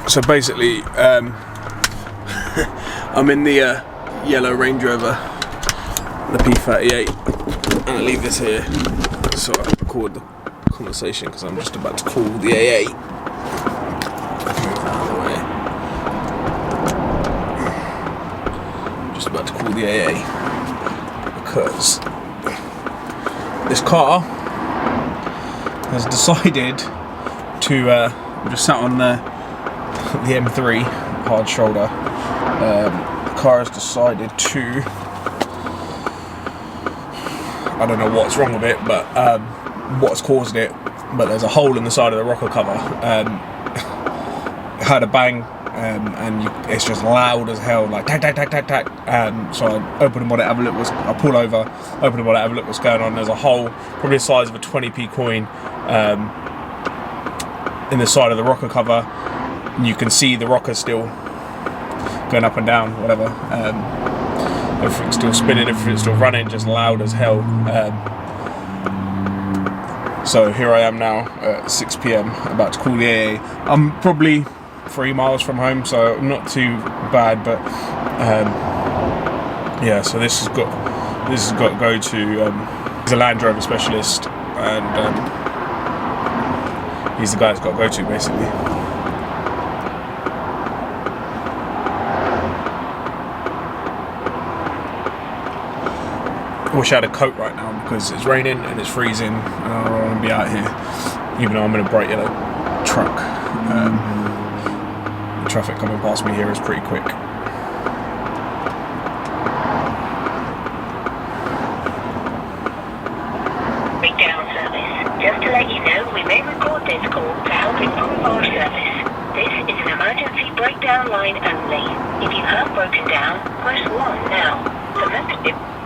So basically, I'm in the yellow Range Rover, the P38, and I leave this here so I record the conversation because I'm just about to call the AA. Move out of the way. I'm just about to call the AA because this car has decided to. I'm just sat on the M3 hard shoulder. The car has decided to. I don't know what's wrong with it, but what's caused it. But there's a hole in the side of the rocker cover. It had a bang, and it's just loud as hell, like tack tack tack tack tack. So I open the bonnet, have a look. I pull over, open the bonnet, have a look what's going on. There's a hole, probably the size of a 20p coin, in the side of the rocker cover. And you can see the rocker still going up and down, whatever. Everything's still spinning, everything's still running, just loud as hell. So here I am now at 6 p.m. about to call the AA. I'm probably 3 miles from home, so not too bad. But yeah, so this has got to go to he's a Land Rover specialist, and he's the guy it's got to go to basically. I wish I had a coat right now because it's raining and it's freezing and I don't want to be out here, even though I'm in a bright yellow truck. The traffic coming past me here is pretty quick. Breakdown service. Just to let you know, we may record this call to help improve our service. This is an emergency breakdown line only. If you have broken down, press 1 now.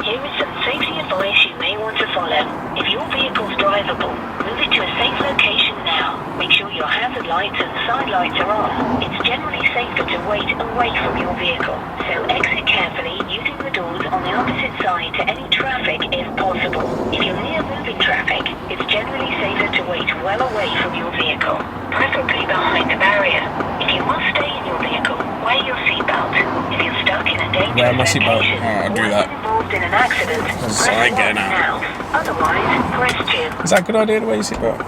Here is some safety advice you may want to follow. If your vehicle is drivable, move it to a safe location now. Make sure your hazard lights and side lights are on. It's generally safer to wait away from your vehicle, so exit carefully using the doors on the opposite side to any traffic if possible. If you're near moving traffic, it's generally safer to wait well away from your vehicle, preferably behind the barrier. If you must stay in your vehicle, wear your seatbelt. If you're stuck in a dangerous location, I'll do that. In an accident, press 1 now. Otherwise, press 2. Is that a good idea to wear your seatbelt?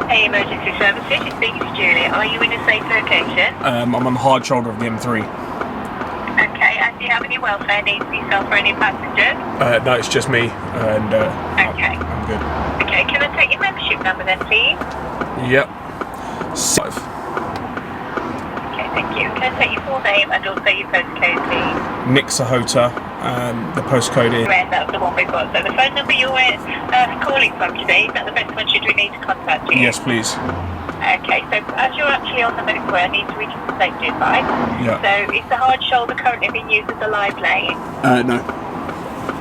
Hey, emergency services, you're speaking to Julia. Are you in a safe location? I'm on the hard shoulder of the M3. Okay, and do you have any welfare needs for yourself or any passengers? No, it's just me, and okay. I'm good. Okay, can I take your membership number then, please? Yep. 5. Okay, thank you. Can I take your full name and also your postcode, please? Nick Sahota, the postcode is... That's the one we've got. So the phone number you're calling from today, is that the best one should we need to contact you? Yes, please. Okay, so as you're actually on the motorway, I need to read you some safety advice. Yeah. So is the hard shoulder currently being used as a live lane? No.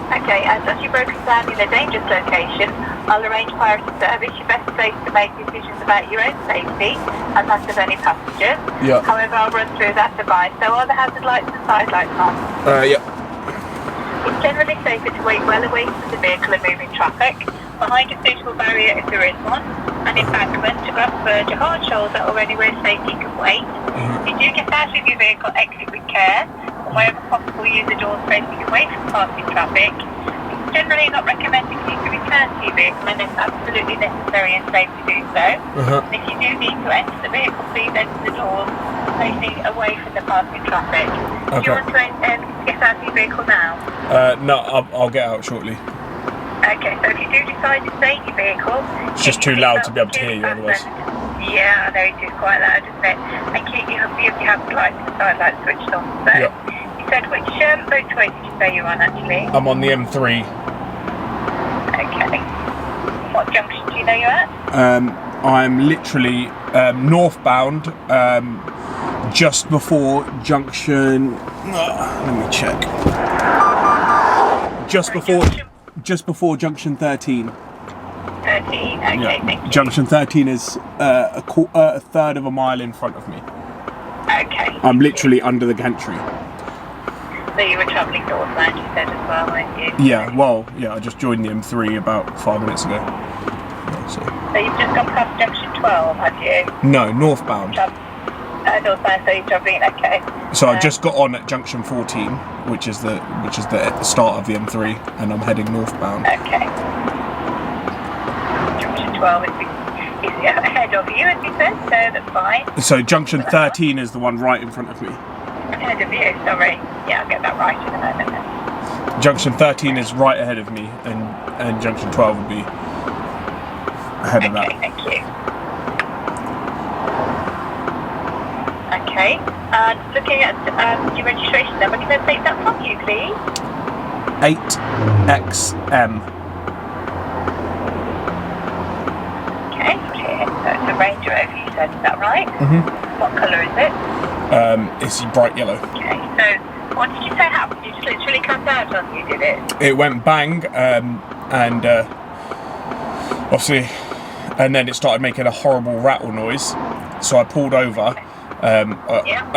Okay, and as you're broken down in a dangerous location, I'll arrange priority service. You're best placed to make decisions about your own safety and that of any passengers. Yeah. However, I'll run through that advice. So are the hazard lights and side lights on? Yep. It's generally safer to wait well away from the vehicle and moving traffic, behind a suitable barrier if there is one, an embankment, a grass verge, a hard shoulder or anywhere safe you can wait. If you do get out of your vehicle, exit with care, and wherever possible use the doors facing away from passing traffic. It's generally not recommended for you to return to your vehicle unless absolutely necessary and safe to do so. And if you do need to enter the vehicle, please enter the doors facing away from the passing traffic. Okay. Do you want to get out of your vehicle now? No, I'll get out shortly. Okay, so if you do decide to stay in your vehicle... It's just too loud to be able to hear you otherwise. Yeah, I know it is quite loud, isn't it? And keep your hazard lights and side lights switched on. So, yep. You said which motorway did you say you're on actually? I'm on the M3. Okay. What junction do you know you're at? I'm literally northbound, just before junction... let me check. Just before junction 13. 13, okay, Yeah. thank you. Junction 13 is a third of a mile in front of me. Okay. I'm literally under the gantry. So you were travelling northbound, you said as well, weren't you? Yeah, well, yeah, I just joined the M3 about 5 minutes ago. Yeah, So you've just gone past junction 12, have you? No, northbound. Northbound, so you're travelling, okay. So I just got on at junction 14, which is the start of the M3, and I'm heading northbound. Okay. Junction 12 is ahead of you, as you said, so that's fine. So junction 13 is the one right in front of me. Ahead of you, sorry. Yeah, I'll get that right in a moment then. Junction 13 is right ahead of me, and junction 12 would be ahead of that. Okay, thank you. Okay, and looking at your registration number, can I take that from you, please? 8XM. Okay, so it's a Range Rover, you said, is that right? Mm-hmm. What colour is it? It's bright yellow. Okay, so what did you say happened? You just literally cut out on you, did it? It went bang, and obviously, and then it started making a horrible rattle noise. So I pulled over. I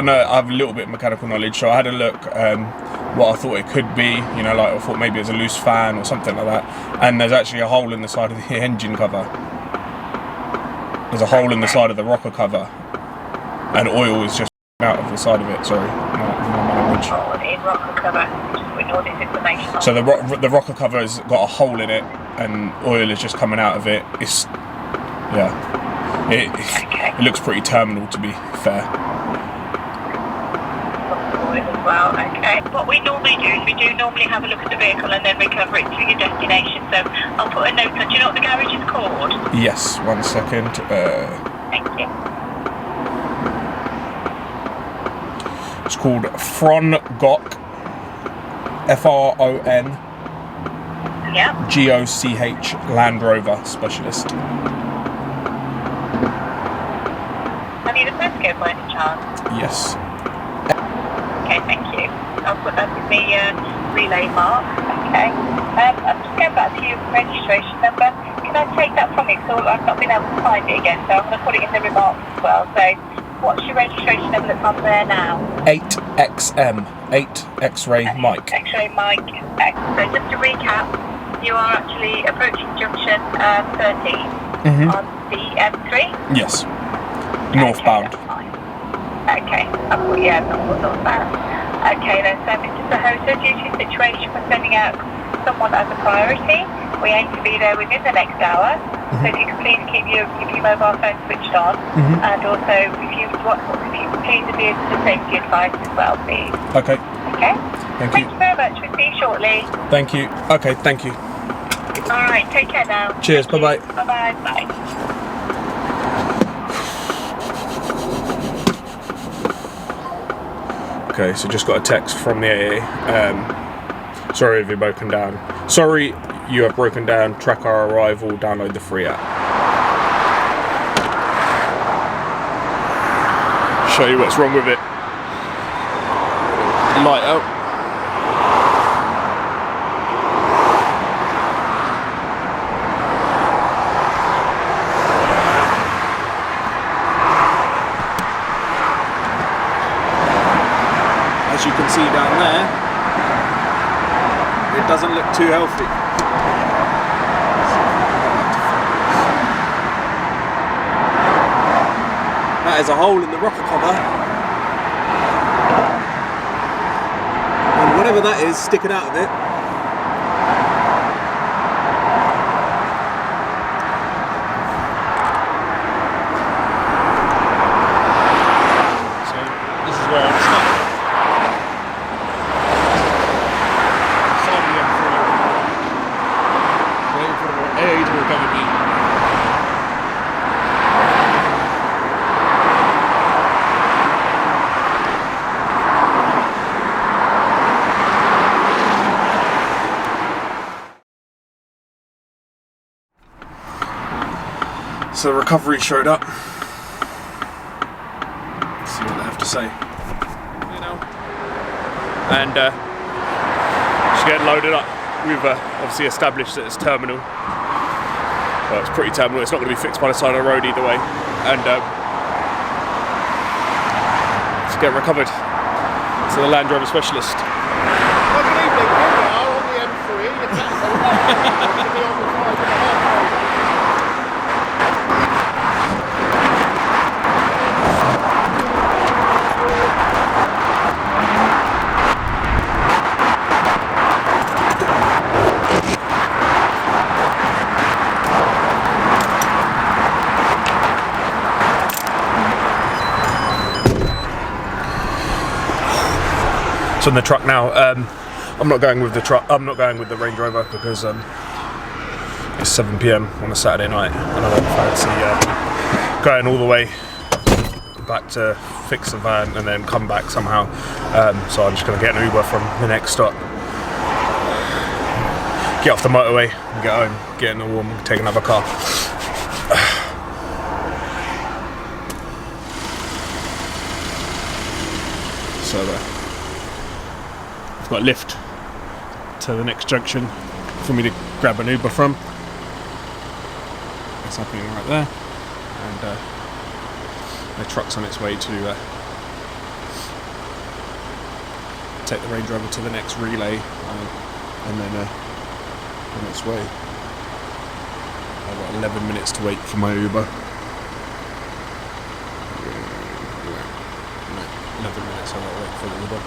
know I have a little bit of mechanical knowledge, so I had a look what I thought it could be. You know, like I thought maybe it was a loose fan or something like that. And there's actually a hole in the side of the engine cover. There's a hole in the side of the rocker cover, and oil is just out of the side of it. Sorry, in rocker cover. Just putting all this information on. So the rocker cover's got a hole in it, and oil is just coming out of it. It's It looks pretty terminal, to be fair. As well, okay. What we normally do is we do normally have a look at the vehicle and then recover it to your destination. So I'll put a note on. Do you know what the garage is called? Yes, 1 second. Thank you. It's called Frongoch. FRON. Yeah. GOCH Land Rover Specialist. Have you the postcode by any chance? Yes. Okay, thank you. I'll put that in the relay mark. Okay. I'm just going back to your registration number. Can I take that from you? Because I've not been able to find it again, so I'm going to put it in the remarks as well. So, what's your registration number that's on there now? 8XM. 8 X-ray Mike. X-ray Mike. So just to recap, you are actually approaching junction 13 on the M3? Yes. Northbound. Okay, I'll put northbound. Okay then, so Mr. Sahota, due to the situation, we're sending out someone as a priority. We aim to be there within the next hour. So if you could please keep your mobile phone switched on, and also if you please adhere to the safety advice as well, please. Okay. Okay. Thank you very much. We'll see you shortly. Thank you. Okay, thank you. All right, take care now. Cheers. Bye bye. Bye bye. Bye. Okay, so just got a text from the AA. Sorry if you've broken down. Sorry you have broken down. Track our arrival. Download the free app. Show you what's wrong with it. Light out. As you can see down there, it doesn't look too healthy. That is a hole in the rocker cover, and whatever that is sticking out of it. So this is where I'm stuck. So the recovery showed up. Let's see what they have to say. You know. And just getting loaded up. We've obviously established that it's terminal. Well, it's pretty terminal. It's not going to be fixed by the side of the road either way. And get recovered to the Land Rover specialist. Well, good evening, here we are on the M3, it's at Sahota. We're going to be on the 5.5. It's on the truck now. I'm not going with the truck. I'm not going with the Range Rover because it's 7 PM on a Saturday night, and I don't fancy going all the way back to fix the van and then come back somehow. So I'm just going to get an Uber from the next stop, get off the motorway, and get home, get in the warm, take another car. So I've got a lift to the next junction for me to grab an Uber from. It's happening right there, and the truck's on its way to take the Range Rover to the next relay, and then on its way. I've got 11 minutes to wait for my Uber. 11 minutes I've got to wait for the Uber.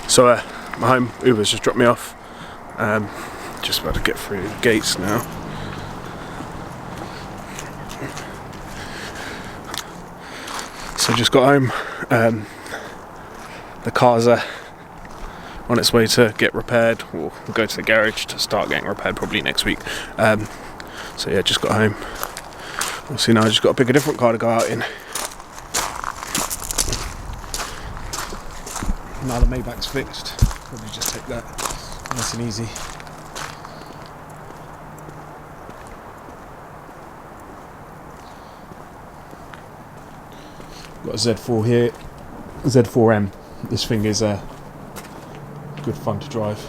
So I'm home, Uber's just dropped me off. Just about to get through the gates now. So just got home. The car's on its way to get repaired. We'll go to the garage to start getting repaired probably next week. So yeah, just got home. Obviously now I just got to pick a different car to go out in. Now the Maybach's fixed, probably just take that nice and easy. Got a Z4 here, Z4M. This thing is good fun to drive.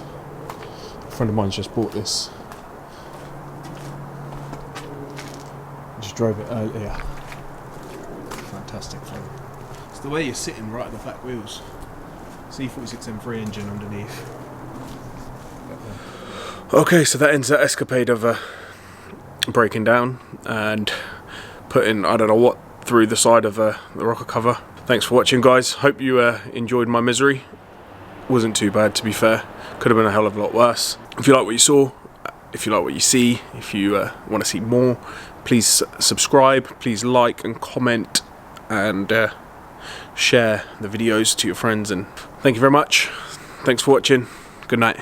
A friend of mine's just bought this. Just drove it earlier. Fantastic fun. It's the way you're sitting right at the back wheels. C46 M3 engine underneath. Okay, so that ends that escapade of breaking down and putting I don't know what through the side of the rocker cover. Thanks for watching, guys. Hope you enjoyed my misery. Wasn't too bad, to be fair. Could have been a hell of a lot worse. If you like what you saw, if you like what you see, if you want to see more, please subscribe, please like and comment, and share the videos to your friends. And thank you very much. Thanks for watching. Good night.